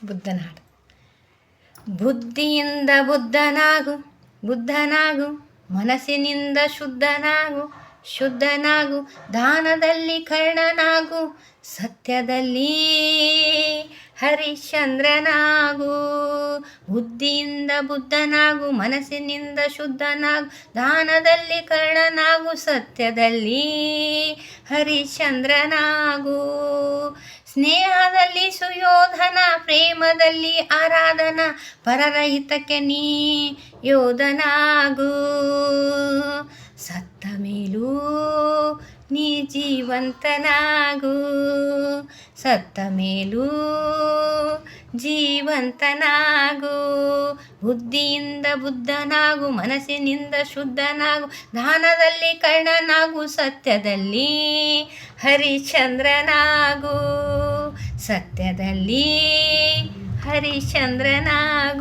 ಬುದ್ಧನ ಹಾಡು. ಬುದ್ಧಿಯಿಂದ ಬುದ್ಧನಾಗು, ಬುದ್ಧನಾಗು, ಮನಸ್ಸಿನಿಂದ ಶುದ್ಧನಾಗು, ಶುದ್ಧನಾಗು, ದಾನದಲ್ಲಿ ಕರ್ಣನಾಗು, ಸತ್ಯದಲ್ಲಿ ಹರಿಶ್ಚಂದ್ರನಾಗು. ಬುದ್ಧಿಯಿಂದ ಬುದ್ಧನಾಗು, ಮನಸ್ಸಿನಿಂದ ಶುದ್ಧನಾಗು, ದಾನದಲ್ಲಿ ಕರ್ಣನಾಗು, ಸತ್ಯದಲ್ಲಿ ಹರಿಶ್ಚಂದ್ರನಾಗು. ಸ್ನೇಹದಲ್ಲಿ ಸುಯೋಧನ, ಪ್ರೇಮದಲ್ಲಿ ಆರಾಧನಾ, ಪರರ ಹಿತಕ್ಕೆ ನೀ ಯೋಧನಾಗು. ಸತ್ತ ಮೇಲೂ ನೀ ಜೀವಂತನಾಗು, ಸತ್ತ ಮೇಲೂ ಜೀವಂತನಾಗು. ಬುದ್ಧಿಯಿಂದ ಬುದ್ಧನಾಗು, ಮನಸ್ಸಿನಿಂದ ಶುದ್ಧನಾಗು, ದಾನದಲ್ಲಿ ಕರ್ಣನಾಗು, ಸತ್ಯದಲ್ಲಿ ಹರಿಶ್ಚಂದ್ರನಾಗು, ಸತ್ಯದಲ್ಲಿ ಹರಿಶ್ಚಂದ್ರನಾಗು.